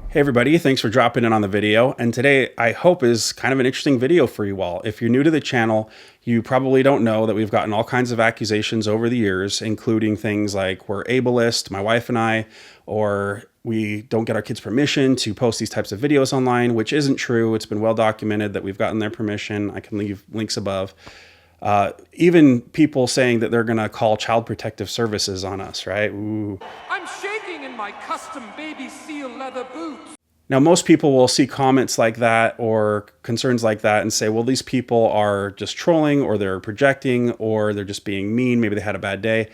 Hey everybody, thanks for dropping in on the video. And today I hope is kind of an interesting video for you all. If you're new to the channel, you probably don't know that we've gotten all kinds of accusations over the years, including things like we're ableist, my wife and I, or we don't get our kids' permission to post these types of videos online, which isn't true. It's been well documented that we've gotten their permission. I can leave links above. Even people saying that they're going to call Child Protective Services on us, right? Ooh. I'm shaking in my custom baby seal leather boots. Now, most people will see comments like that or concerns like that and say, well, these people are just trolling, or they're projecting, or they're just being mean. Maybe they had a bad day.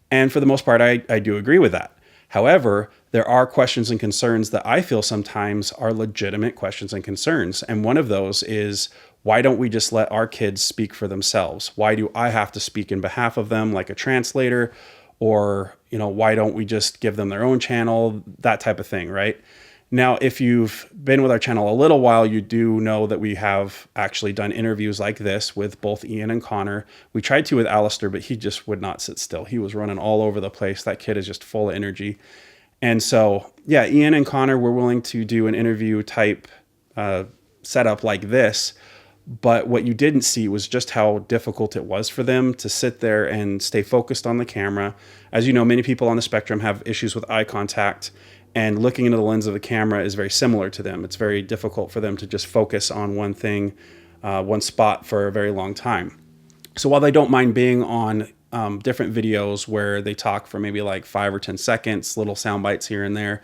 And for the most part, I do agree with that. However, there are questions and concerns that I feel sometimes are legitimate questions and concerns. And one of those is, why don't we just let our kids speak for themselves? Why do I have to speak in behalf of them like a translator? Or, why don't we just give them their own channel? That type of thing, right? Now, if you've been with our channel a little while, you do know that we have actually done interviews like this with both Ian and Connor. We tried to with Alistair, but he just would not sit still. He was running all over the place. That kid is just full of energy. And so, yeah, Ian and Connor were willing to do an interview type setup like this. But what you didn't see was just how difficult it was for them to sit there and stay focused on the camera. As you know, many people on the spectrum have issues with eye contact, and looking into the lens of the camera is very similar to them. It's very difficult for them to just focus on one thing, one spot for a very long time. So while they don't mind being on different videos where they talk for maybe like 5 or 10 seconds, little sound bites here and there,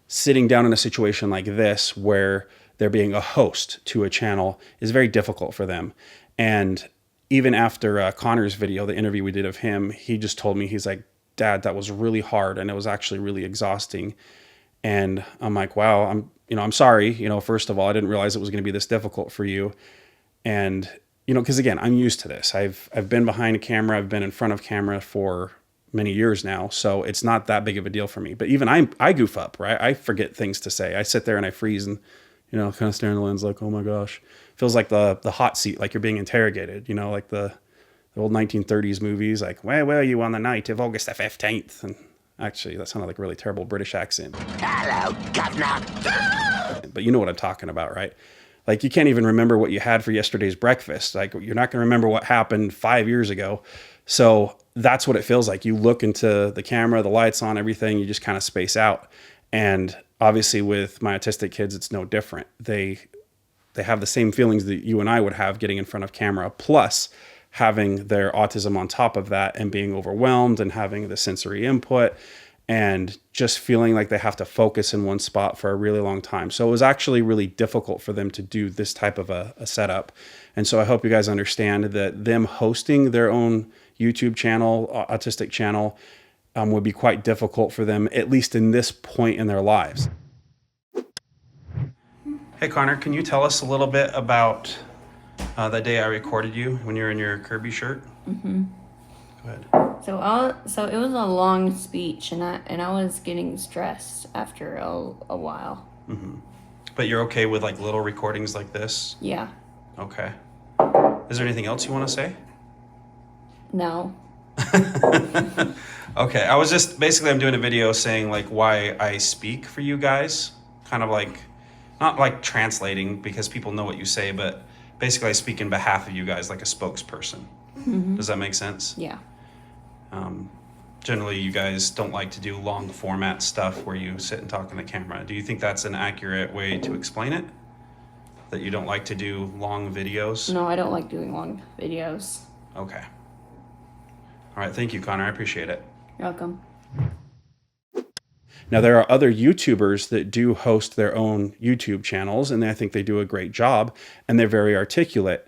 sitting down in a situation like this where they're being a host to a channel is very difficult for them. And even after Connor's video, the interview we did of him, he just told me, he's like, Dad, that was really hard, and it was actually really exhausting. And I'm like, wow, I'm sorry. First of all, I didn't realize it was going to be this difficult for you. And, because again, I'm used to this. I've been behind a camera. I've been in front of camera for many years now. So it's not that big of a deal for me. But even I goof up, right? I forget things to say. I sit there and I freeze and, kind of stare in the lens like, oh my gosh, feels like the hot seat, like you're being interrogated, like the old 1930s movies, like, where were you on the night of August the 15th? And actually, that sounded like a really terrible British accent. Hello, governor. But you know what I'm talking about, right? Like, you can't even remember what you had for yesterday's breakfast. Like, you're not going to remember what happened 5 years ago. So that's what it feels like. You look into the camera, the lights on, everything, you just kind of space out. And obviously with my autistic kids, it's no different. They have the same feelings that you and I would have getting in front of camera, plus having their autism on top of that and being overwhelmed and having the sensory input and just feeling like they have to focus in one spot for a really long time. So it was actually really difficult for them to do this type of a setup. And so I hope you guys understand that them hosting their own YouTube channel, autistic channel, would be quite difficult for them, at least in this point in their lives. Hey Connor, can you tell us a little bit about that day I recorded you when you were in your Kirby shirt? Mm-hmm. Go ahead. So it was a long speech, and I was getting stressed after a while. Mm-hmm. But you're okay with like little recordings like this? Yeah. Okay. Is there anything else you want to say? No. Okay. I'm doing a video saying like why I speak for you guys, kind of like, not like translating because people know what you say, but basically I speak in behalf of you guys like a spokesperson. Mm-hmm. Does that make sense? Yeah. Generally, you guys don't like to do long format stuff where you sit and talk in the camera. Do you think that's an accurate way to explain it? That you don't like to do long videos? No, I don't like doing long videos. Okay. All right. Thank you, Connor. I appreciate it. You're welcome. Now, there are other YouTubers that do host their own YouTube channels, and I think they do a great job, and they're very articulate.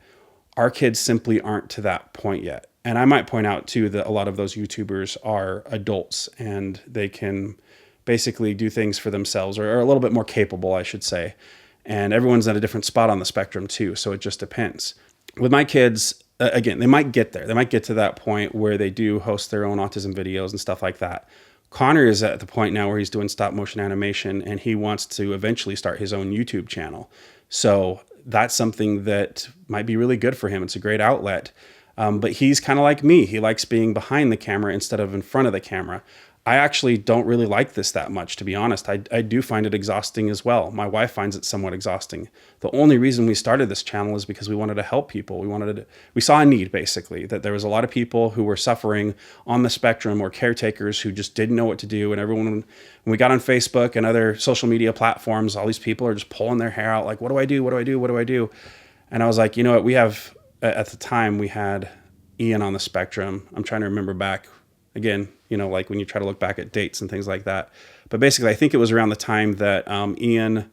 Our kids simply aren't to that point yet. And I might point out, too, that a lot of those YouTubers are adults, and they can basically do things for themselves, or are a little bit more capable, I should say. And everyone's at a different spot on the spectrum, too, so it just depends. With my kids, again, they might get there. They might get to that point where they do host their own autism videos and stuff like that. Connor is at the point now where he's doing stop motion animation, and he wants to eventually start his own YouTube channel. So that's something that might be really good for him. It's a great outlet. But he's kind of like me. He likes being behind the camera instead of in front of the camera. I actually don't really like this that much, to be honest. I do find it exhausting as well. My wife finds it somewhat exhausting. The only reason we started this channel is because we wanted to help people. We saw a need, basically, that there was a lot of people who were suffering on the spectrum, or caretakers who just didn't know what to do. And everyone, when we got on Facebook and other social media platforms, all these people are just pulling their hair out like, what do I do? What do I do? What do I do? And I was like, you know what? At the time, we had Ian on the spectrum. I'm trying to remember back. Again, like when you try to look back at dates and things like that. But basically, I think it was around the time that Ian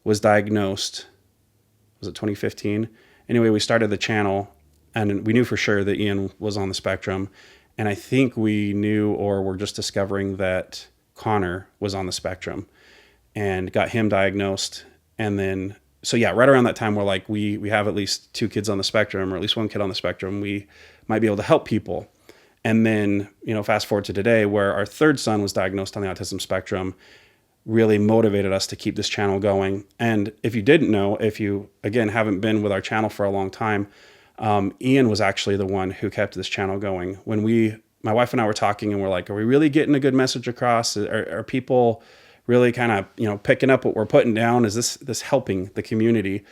was diagnosed. Was it 2015? Anyway, we started the channel, and we knew for sure that Ian was on the spectrum. And I think we knew, or were just discovering, that Connor was on the spectrum, and got him diagnosed. And then, so yeah, right around that time, we're like, we have at least 2 kids on the spectrum, or at least 1 kid on the spectrum. We might be able to help people. And then, fast forward to today, where our 3rd son was diagnosed on the autism spectrum, really motivated us to keep this channel going. And if you didn't know, if you, again, haven't been with our channel for a long time, Ian was actually the one who kept this channel going. When my wife and I were talking, and we're like, are we really getting a good message across? Are people really kind of, picking up what we're putting down? Is this helping the community?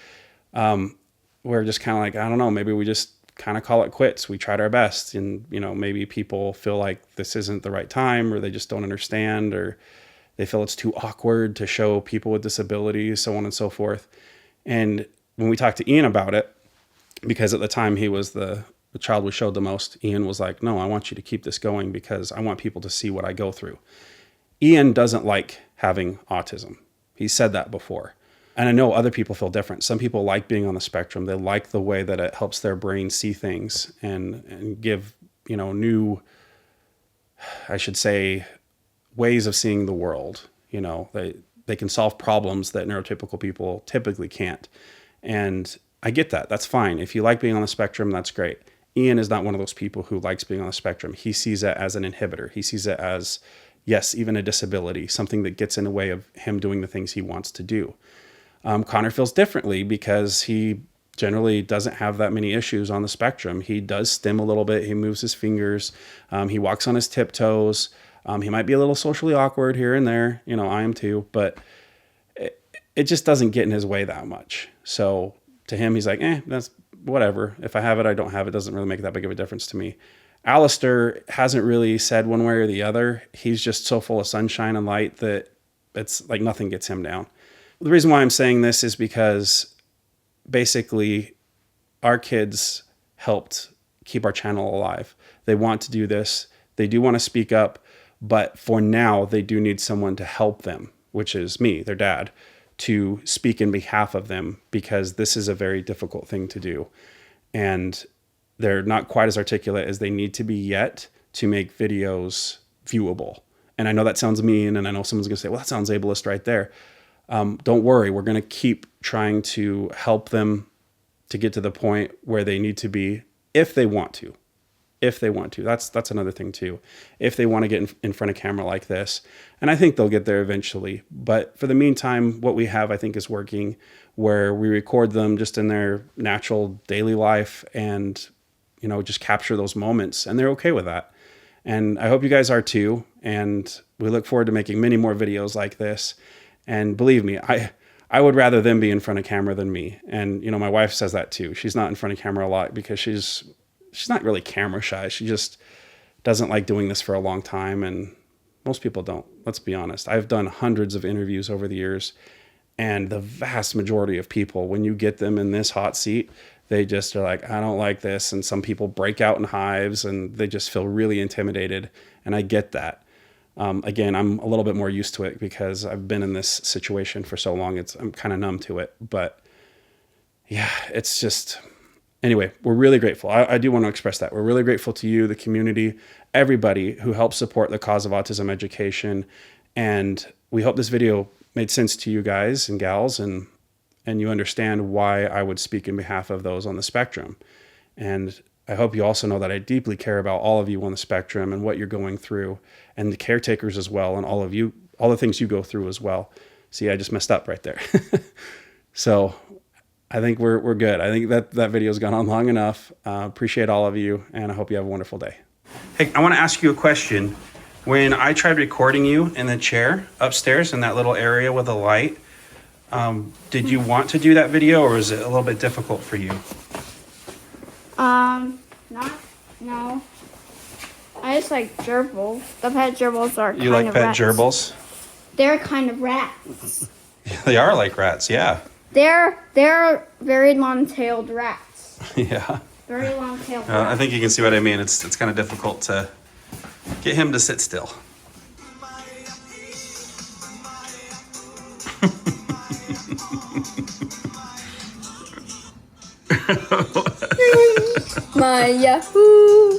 We're just kind of like, I don't know, maybe we just kind of call it quits. We tried our best, and maybe people feel like this isn't the right time, or they just don't understand, or they feel it's too awkward to show people with disabilities, so on and so forth. And when we talked to Ian about it, because at the time he was the child we showed the most, Ian was like, no, I want you to keep this going because I want people to see what I go through. Ian doesn't like having autism. He said that before. And I know other people feel different. Some people like being on the spectrum. They like the way that it helps their brain see things and give, new, I should say, ways of seeing the world. They can solve problems that neurotypical people typically can't. And I get that. That's fine. If you like being on the spectrum, that's great. Ian is not one of those people who likes being on the spectrum. He sees it as an inhibitor. He sees it as, yes, even a disability, something that gets in the way of him doing the things he wants to do. Connor feels differently because he generally doesn't have that many issues on the spectrum. He does stim a little bit. He moves his fingers. He walks on his tiptoes. He might be a little socially awkward here and there. I am too, but it just doesn't get in his way that much. So to him, he's like, that's whatever. If I have it, I don't have it. Doesn't really make that big of a difference to me. Alistair hasn't really said one way or the other. He's just so full of sunshine and light that it's like nothing gets him down. The reason why I'm saying this is because basically our kids helped keep our channel alive. They want to do this. They do want to speak up, but for now they do need someone to help them, which is me, their dad, to speak in behalf of them, because this is a very difficult thing to do. And they're not quite as articulate as they need to be yet to make videos viewable. And I know that sounds mean, and I know someone's going to say, well, that sounds ableist right there. Don't worry, we're going to keep trying to help them to get to the point where they need to be, if they want to. That's another thing too. If they want to get in front of camera like this, and I think they'll get there eventually. But for the meantime, what we have, I think, is working, where we record them just in their natural daily life and, just capture those moments, and they're okay with that. And I hope you guys are too. And we look forward to making many more videos like this. And believe me, I would rather them be in front of camera than me. And, my wife says that too. She's not in front of camera a lot because she's not really camera shy. She just doesn't like doing this for a long time. And most people don't, let's be honest. I've done hundreds of interviews over the years, and the vast majority of people, when you get them in this hot seat, they just are like, I don't like this. And some people break out in hives and they just feel really intimidated. And I get that. Again, I'm a little bit more used to it because I've been in this situation for so long. I'm kind of numb to it, but yeah, it's just, anyway, we're really grateful. I do want to express that. We're really grateful to you, the community, everybody who helps support the cause of autism education. And we hope this video made sense to you guys and gals, and you understand why I would speak in behalf of those on the spectrum. And I hope you also know that I deeply care about all of you on the spectrum and what you're going through, and the caretakers as well, and all of you, all the things you go through as well. See, I just messed up right there. So I think we're good. I think that video's gone on long enough. Appreciate all of you, and I hope you have a wonderful day. Hey, I want to ask you a question. When I tried recording you in the chair upstairs in that little area with a light, did you want to do that video, or was it a little bit difficult for you? No. I just like gerbils. The pet gerbils are You like pet gerbils? They're kind of rats. They are like rats, yeah. They're very long-tailed rats. Yeah. Very long-tailed I rats. think you can see what I mean. It's kind of difficult to get him to sit still. My Yahoo!